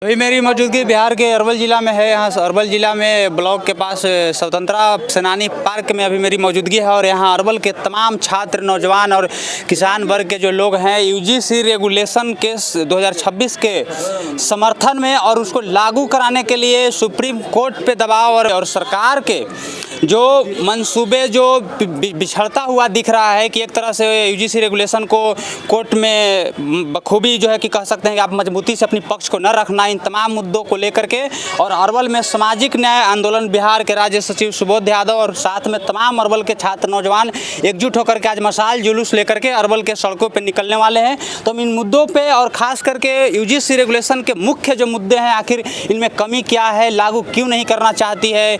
अभी मेरी मौजूदगी बिहार के अरवल ज़िला में है। यहाँ अरवल ज़िला में ब्लॉक के पास स्वतंत्रता सेनानी पार्क में अभी मेरी मौजूदगी है और यहाँ अरवल के तमाम छात्र, नौजवान और किसान वर्ग के जो लोग हैं यूजीसी रेगुलेशन के 2026 के समर्थन में और उसको लागू कराने के लिए सुप्रीम कोर्ट पे दबाव और सरकार के जो मंसूबे जो बिछड़ता हुआ दिख रहा है कि एक तरह से यूजीसी रेगुलेशन को कोर्ट में बखूबी जो है कि कह सकते हैं कि आप मजबूती से अपनी पक्ष को न रखना, इन तमाम मुद्दों को लेकर के और अरवल में सामाजिक न्याय आंदोलन बिहार के राज्य सचिव सुबोध यादव और साथ में तमाम अरवल के छात्र नौजवान एकजुट होकर के आज मशाल जुलूस लेकर के अरवल के सड़कों पर निकलने वाले हैं। तो हम इन मुद्दों पे और ख़ास करके यूजीसी रेगुलेशन के मुख्य जो मुद्दे हैं, आखिर इनमें कमी क्या है, लागू क्यों नहीं करना चाहती है,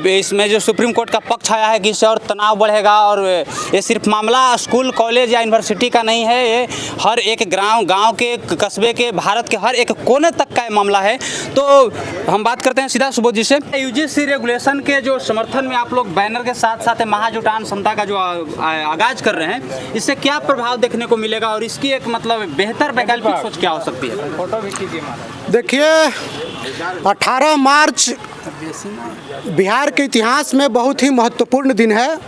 इसमें जो सुप्रीम कोर्ट का पक्ष आया है कि इससे और तनाव बढ़ेगा और ये सिर्फ मामला स्कूल, कॉलेज या यूनिवर्सिटी का नहीं है, ये हर एक गांव के, कस्बे के, भारत के हर एक कोने तक का मामला है। तो हम बात करते हैं सीधा सुबोध जी से। यूजीसी रेगुलेशन के जो समर्थन में आप लोग बैनर के साथ साथ महाजुटान समता का जो आगाज कर रहे हैं, इससे क्या प्रभाव देखने को मिलेगा और इसकी एक मतलब बेहतर वैकल्पिक सोच क्या हो सकती है? फोटो भी कीजिए। देखिए, 18 मार्च बिहार के इतिहास में बहुत ही महत्वपूर्ण दिन है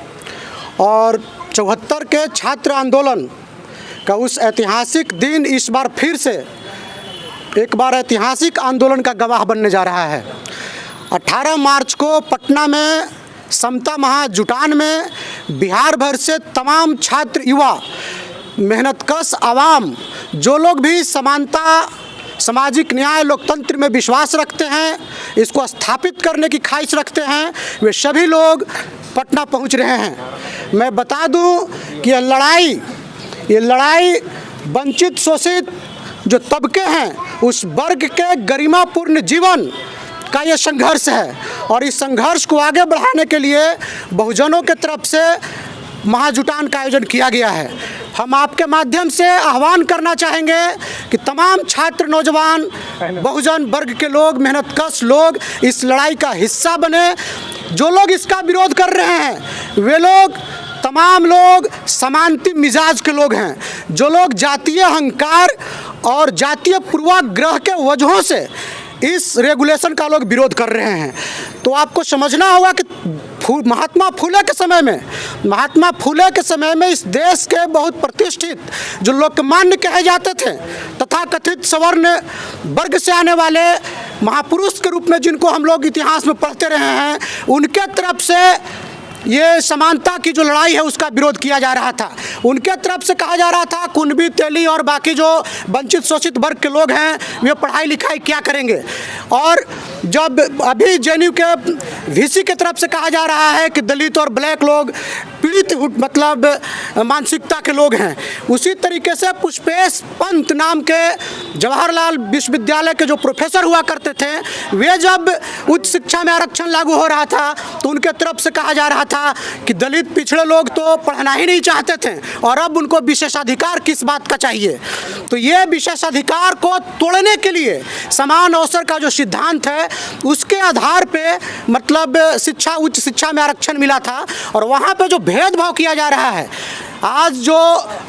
और 74 के छात्र आंदोलन का उस ऐतिहासिक दिन इस बार फिर से एक बार ऐतिहासिक आंदोलन का गवाह बनने जा रहा है। 18 मार्च को पटना में समता महाजुटान में बिहार भर से तमाम छात्र, युवा, मेहनतकश आवाम, जो लोग भी समानता, सामाजिक न्याय, लोकतंत्र में विश्वास रखते हैं, इसको स्थापित करने की ख्वाहिश रखते हैं, वे सभी लोग पटना पहुंच रहे हैं। मैं बता दूं कि ये लड़ाई वंचित, शोषित जो तबके हैं उस वर्ग के गरिमापूर्ण जीवन का ये संघर्ष है और इस संघर्ष को आगे बढ़ाने के लिए बहुजनों के तरफ से महाजुटान का आयोजन किया गया है। हम आपके माध्यम से आह्वान करना चाहेंगे कि तमाम छात्र, नौजवान, बहुजन वर्ग के लोग, मेहनतकश लोग इस लड़ाई का हिस्सा बने। जो लोग इसका विरोध कर रहे हैं वे लोग, तमाम लोग समानता मिजाज के लोग हैं, जो लोग जातीय अहंकार और जातीय पूर्वाग्रह के वजहों से इस रेगुलेशन का लोग विरोध कर रहे हैं। तो आपको समझना होगा कि महात्मा फुले के समय में इस देश के बहुत प्रतिष्ठित, जो लोकमान्य कहे जाते थे, तथाकथित सवर्ण वर्ग से आने वाले महापुरुष के रूप में जिनको हम लोग इतिहास में पढ़ते रहे हैं, उनके तरफ से ये समानता की जो लड़ाई है उसका विरोध किया जा रहा था। उनके तरफ से कहा जा रहा था कुणबी, तेली और बाकी जो वंचित, शोषित वर्ग के लोग हैं वे पढ़ाई लिखाई क्या करेंगे। और जब अभी जेएनयू के वीसी की तरफ से कहा जा रहा है कि दलित और ब्लैक लोग पीड़ित मतलब मानसिकता के लोग हैं, उसी तरीके से पुष्पेश पंत नाम के जवाहरलाल विश्वविद्यालय के जो प्रोफेसर हुआ करते थे, वे जब उच्च शिक्षा में आरक्षण लागू हो रहा था तो उनके तरफ से कहा जा रहा था कि दलित पिछड़े लोग तो पढ़ना ही नहीं चाहते थे और अब उनको विशेषाधिकार किस बात का चाहिए। तो ये विशेषाधिकार को तोड़ने के लिए समान अवसर का जो सिद्धांत है उसके आधार पे मतलब शिक्षा, उच्च शिक्षा में आरक्षण मिला था और वहाँ पे जो भेदभाव किया जा रहा है, आज जो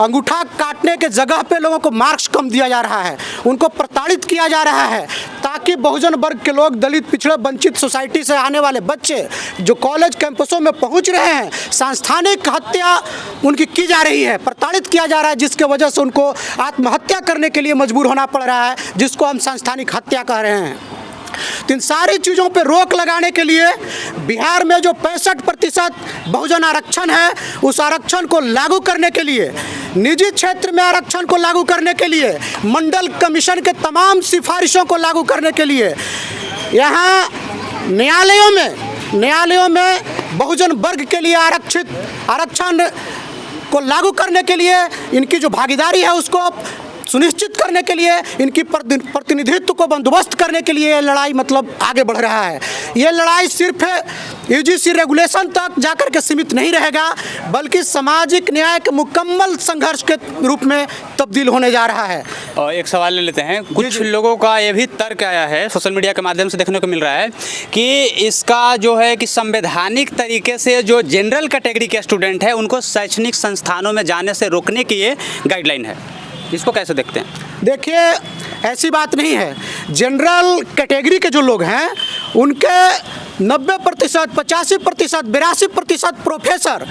अंगूठा काटने के जगह पे लोगों को मार्क्स कम दिया जा रहा है, उनको प्रताड़ित किया जा रहा है ताकि बहुजन वर्ग के लोग, दलित, पिछड़े, वंचित सोसाइटी से आने वाले बच्चे जो कॉलेज कैंपसों में पहुंच रहे हैं, सांस्थानिक हत्या उनकी की जा रही है, प्रताड़ित किया जा रहा है, जिसके वजह से उनको आत्महत्या करने के लिए मजबूर होना पड़ रहा है, जिसको हम सांस्थानिक हत्या कह रहे हैं। तो इन सारी चीज़ों पर रोक लगाने के लिए बिहार में जो 65% बहुजन आरक्षण है, उस आरक्षण को लागू करने के लिए, निजी क्षेत्र में आरक्षण को लागू करने के लिए, मंडल कमीशन के तमाम सिफारिशों को लागू करने के लिए, यहाँ न्यायालयों में बहुजन वर्ग के लिए आरक्षण को लागू करने के लिए इनकी जो भागीदारी है उसको सुनिश्चित करने के लिए, इनकी प्रतिनिधित्व को बंदोबस्त करने के लिए ये लड़ाई मतलब आगे बढ़ रहा है। ये लड़ाई सिर्फ यूजीसी रेगुलेशन तक जाकर के सीमित नहीं रहेगा, बल्कि सामाजिक न्याय के मुकम्मल संघर्ष के रूप में तब्दील होने जा रहा है। और एक सवाल ले लेते हैं। कुछ लोगों का ये भी तर्क आया है, सोशल मीडिया के माध्यम से देखने को मिल रहा है कि इसका जो है कि संवैधानिक तरीके से जो जनरल कैटेगरी के स्टूडेंट है उनको शैक्षणिक संस्थानों में जाने से रोकने की ये गाइडलाइन है। इसको कैसे देखते हैं? देखिए, ऐसी बात नहीं है। जनरल कैटेगरी के जो लोग हैं उनके 90%, 85%, 82% प्रोफेसर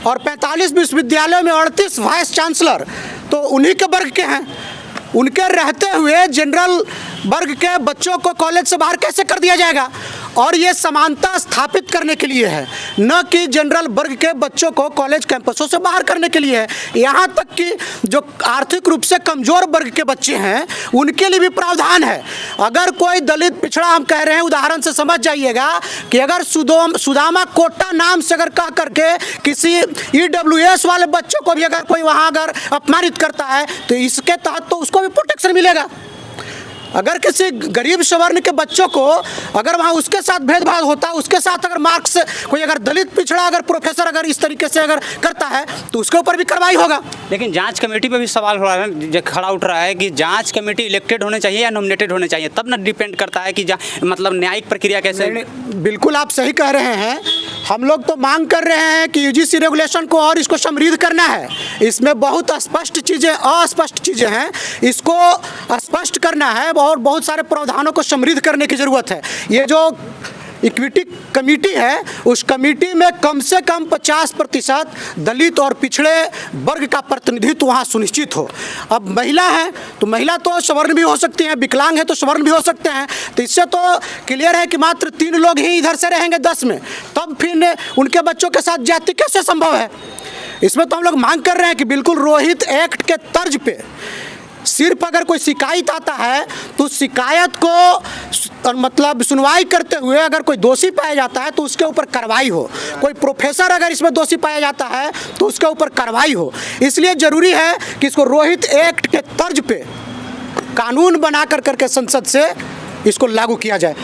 और 45 विश्वविद्यालयों में 38 वाइस चांसलर तो उन्हीं के वर्ग के हैं। उनके रहते हुए जनरल वर्ग के बच्चों को कॉलेज से बाहर कैसे कर दिया जाएगा? और ये समानता स्थापित करने के लिए है, न कि जनरल वर्ग के बच्चों को कॉलेज कैंपसों से बाहर करने के लिए है। यहाँ तक कि जो आर्थिक रूप से कमज़ोर वर्ग के बच्चे हैं उनके लिए भी प्रावधान है। अगर कोई दलित पिछड़ा, हम कह रहे हैं, उदाहरण से समझ जाइएगा कि अगर सुदामा कोटा नाम से अगर कह करके किसी EWS वाले बच्चों को भी अगर कोई वहाँ अगर अपमानित करता है तो इसके तहत तो उसको भी प्रोटेक्शन मिलेगा। अगर किसी गरीब सवर्ण के बच्चों को अगर वहाँ उसके साथ भेदभाव होता है, उसके साथ अगर मार्क्स कोई अगर दलित पिछड़ा अगर प्रोफेसर अगर इस तरीके से अगर करता है तो उसके ऊपर भी कार्रवाई होगा। लेकिन जांच कमेटी पे भी सवाल हो रहा है, खड़ा उठ रहा है कि जांच कमेटी इलेक्टेड होने चाहिए या नॉमिनेटेड होने चाहिए, तब ना डिपेंड करता है कि मतलब न्यायिक प्रक्रिया कैसे। बिल्कुल आप सही कह रहे हैं। हम लोग तो मांग कर रहे हैं कि UGC रेगुलेशन को और इसको समृद्ध करना है। इसमें बहुत स्पष्ट चीज़ें, अस्पष्ट चीज़ें हैं, इसको स्पष्ट करना है और बहुत सारे प्रावधानों को समृद्ध करने की ज़रूरत है। ये जो इक्विटी कमेटी है उस कमेटी में कम से कम 50% दलित और पिछड़े वर्ग का प्रतिनिधित्व वहाँ सुनिश्चित हो। अब महिला है तो महिला तो सवर्ण भी हो सकती हैं, विकलांग है तो सवर्ण भी हो सकते हैं। तो इससे तो क्लियर है कि मात्र 3 लोग ही इधर से रहेंगे 10 में, तब फिर उनके बच्चों के साथ जाति कैसे संभव है? इसमें तो हम लोग मांग कर रहे हैं कि बिल्कुल रोहित एक्ट के तर्ज पे सिर्फ अगर कोई शिकायत आता है तो शिकायत को मतलब सुनवाई करते हुए अगर कोई दोषी पाया जाता है तो उसके ऊपर कार्रवाई हो। कोई प्रोफेसर अगर इसमें दोषी पाया जाता है तो उसके ऊपर कार्रवाई हो। इसलिए ज़रूरी है कि इसको रोहित एक्ट के तर्ज पे कानून बना कर करके संसद से इसको लागू किया जाए।